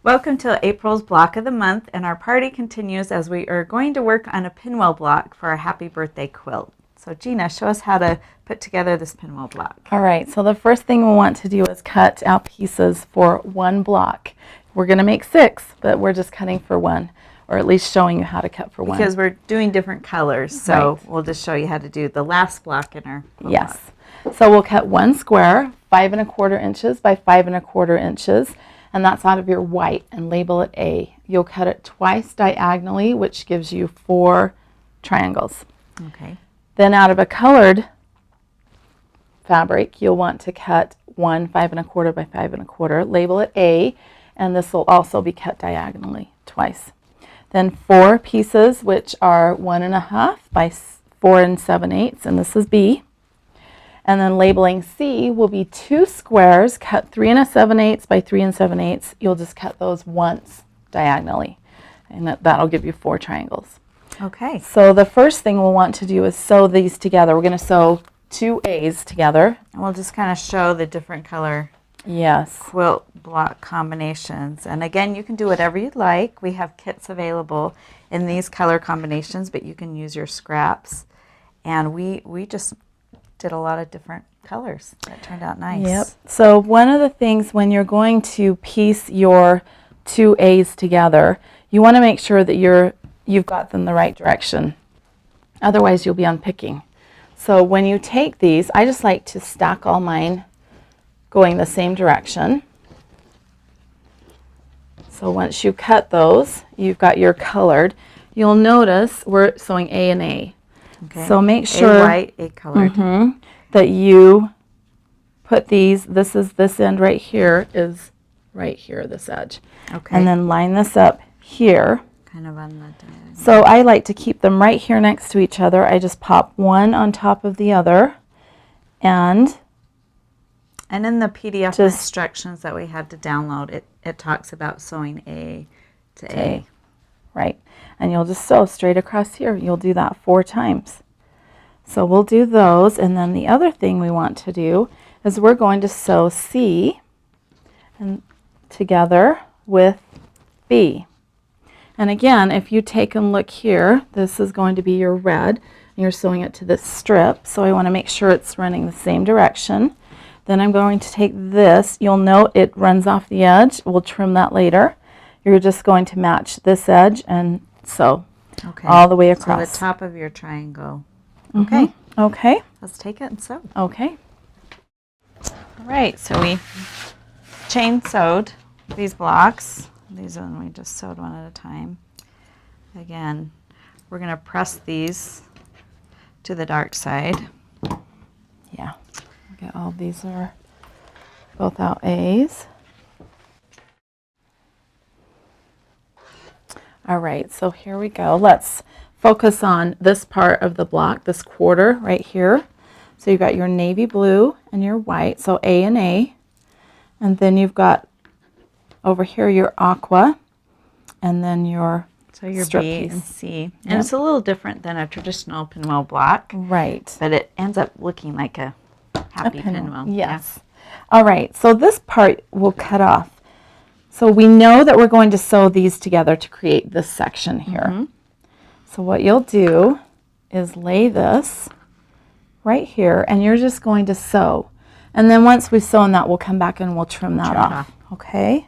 Welcome to April's Block of the Month, and our party continues as we are going to work on a pinwheel block for our happy birthday quilt. So Gina, show us how to put together this pinwheel block. All right, so the first thing we want to do is cut out pieces for one block. We're going to make 6, but we're just cutting for one, or at least showing you how to cut for one. Because we're doing different colors, so we'll just show you how to do the last block in our quilt Yes. block. So we'll cut one square, 5 1/4 inches by 5 1/4 inches, and that's out of your white, and label it A. You'll cut it twice diagonally, which gives you 4 triangles. Okay. Then out of a colored fabric, you'll want to cut one 5 1/4 by 5 1/4, label it A, and this will also be cut diagonally twice. Then 4 pieces, which are 1 1/2 by 4 7/8, and this is B. And then labeling C will be 2 squares, cut 3 7/8 by 3 7/8. You'll just cut those once diagonally, and that'll give you 4 triangles. Okay. So the first thing we'll want to do is sew these together. We're going to sew 2 A's together. And we'll just kind of show the different color Yes. quilt block combinations. And again, you can do whatever you'd like. We have kits available in these color combinations, but you can use your scraps. And we just did a lot of different colors. That turned out nice. Yep. So one of the things when you're going to piece your 2 A's together, you want to make sure that you've got them the right direction. Otherwise, you'll be unpicking. So when you take these, I just like to stack all mine going the same direction. So once you cut those, you've got your colored. You'll notice we're sewing A and A. Okay. So make sure A white, A colored. that you put these, this end right here is right here, this edge. Okay. And then line this up here. Kind of on the diagonal. So I like to keep them right here next to each other. I just pop one on top of the other, and in the PDF just- instructions that we had to download, it talks about sewing A to A. right, and you'll just sew straight across here. You'll do that 4 times. So we'll do those, and then the other thing we want to do is we're going to sew C and together with B. And again, if you take and look here, this is going to be your red, and you're sewing it to this strip, so I want to make sure it's running the same direction. Then I'm going to take this. You'll note it runs off the edge. We'll trim that later. You're just going to match this edge and sew all the way across. So the top of your triangle. Okay. Okay. Let's take it and sew. Okay. All right, so we chain sewed these blocks. These are we just sewed one at a time. Again, we're going to press these to the dark side. Yeah. Okay, all these are both out A's. All right, so here we go. Let's focus on this part of the block, this quarter right here. So you've got your navy blue and your white, so A and A. And then you've got over here your aqua, and then your strip B piece. and C. And it's a little different than a traditional pinwheel block. Right. But it ends up looking like a happy pinwheel. Yes. All right, so this part we'll cut off. So we know that we're going to sew these together to create this section here. So what you'll do is lay this right here, and you're just going to sew. And then once we've sewn that, we'll come back and we'll trim that off. Okay?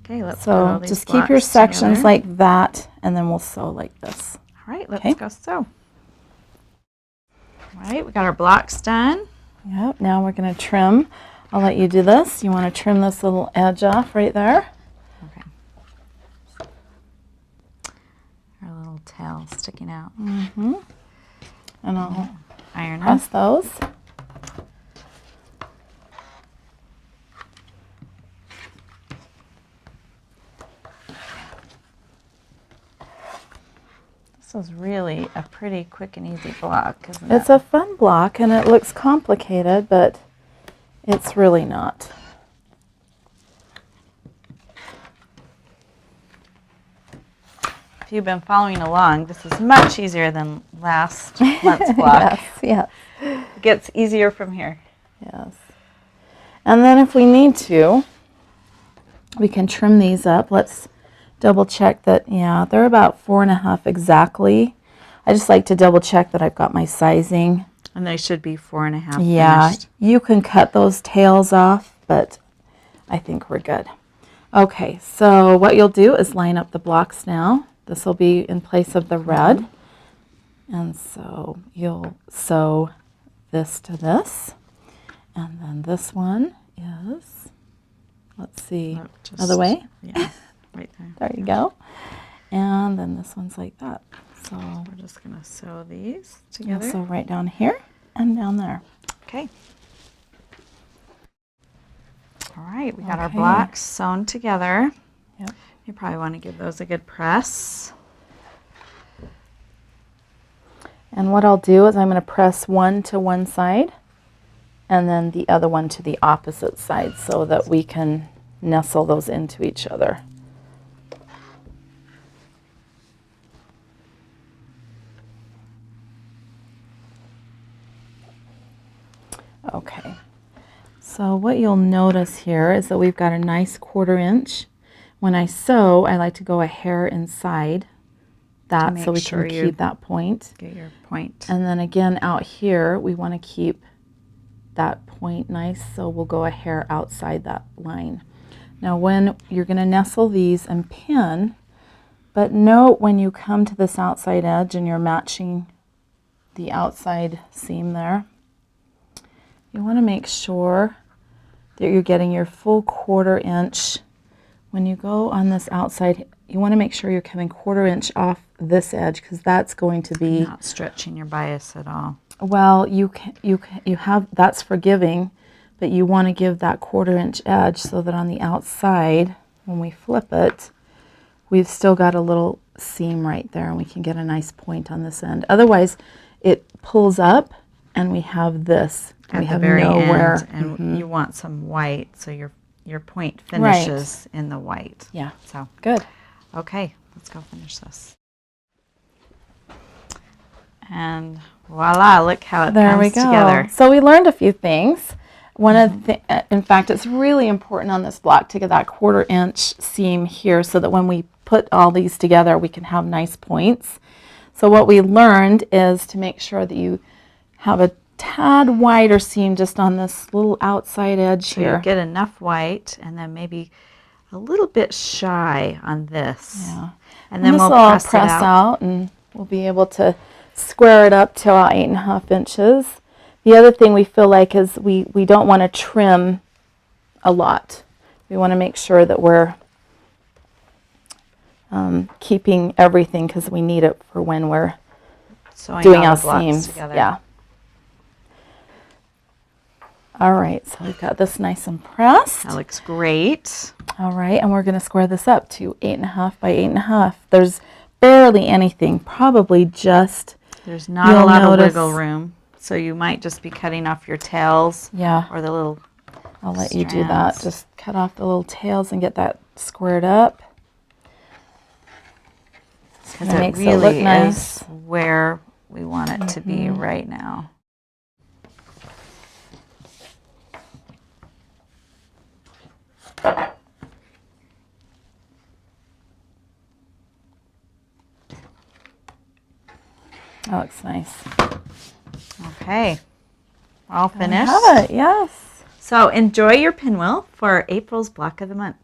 Okay, let's put all So these just keep your blocks sections together. like that, and then we'll sew like this. All right, let's Okay. go sew. All right, we got our blocks done. Yep, now we're going to trim. I'll let you do this. You want to trim this little edge off right there. Okay. Our little tail sticking out. And I'll Iron them. press those. This is really a pretty quick and easy block, isn't It's it? a fun block, and it looks complicated, but it's really not. If you've been following along, this is much easier than last month's block. Yes. It gets easier from here. Yes. And then if we need to, We can trim these up. Let's double check that, yeah, they're about 4.5 exactly. I just like to double check that I've got my sizing. And they should be 4.5 Yeah, finished. you can cut those tails off, but I think we're good. Okay, so what you'll do is line up the blocks now. This will be in place of the red. And so you'll sew this to this. And then this one is, let's see, Look, just, other way. Yeah, right there. There you go. And then this one's like that. So We're just going to sew these you'll together. sew right down here and down there. Okay. All right, we got our Okay. blocks sewn together. Yep. You probably want to give those a good press. And what I'll do is I'm going to press one to one side and then the other one to the opposite side so that we can nestle those into each other. Okay, so what you'll notice here is that we've got a nice 1/4 inch. When I sew, I like to go a hair inside that so we can keep that point. Get your point. And then again out here, we want to keep that point nice, so we'll go a hair outside that line. Now when you're going to nestle these and pin, but note when you come to this outside edge and you're matching the outside seam there, you want to make sure that you're getting your full 1/4 inch. When you go on this outside, you want to make sure you're coming 1/4 inch off this edge because that's going to be Not stretching your bias at all. well. You have that's forgiving, but you want to give that 1/4 inch edge so that on the outside, when we flip it, we've still got a little seam right there, and we can get a nice point on this end. Otherwise, it pulls up, and we have this. At we the have very nowhere. end, and you want some white, so your point finishes in the white. Yeah. So Good. okay, let's go finish this. And voila! Look how it There we comes go. together. So we learned a few things. One of the, in fact, it's really important on this block to get that 1/4 inch seam here so that when we put all these together, we can have nice points. So what we learned is to make sure that you have a tad wider seam just on this little outside edge So you here. get enough white, and then maybe a little bit shy on this. Yeah. And then this we'll will press it out. and we'll be able to square it up to about 8.5 inches. The other thing we feel like is we don't want to trim a lot. We want to make sure that we're keeping everything because we need it for when we're Sewing doing all our the blocks seams. together. Yeah. All right, so we've got this nice and pressed. That looks great. All right, and we're going to square this up to 8.5 by 8.5. There's barely anything, probably just, There's not a You'll lot of notice- wiggle room, so you might just be cutting off your tails yeah, or the little. I'll let you do that. strands. Just cut off the little tails and get that squared up. Because That it makes it really look is nice. where we want it to be right now. That looks nice. Okay, all I finished. have it, yes. So enjoy your pinwheel for April's block of the month.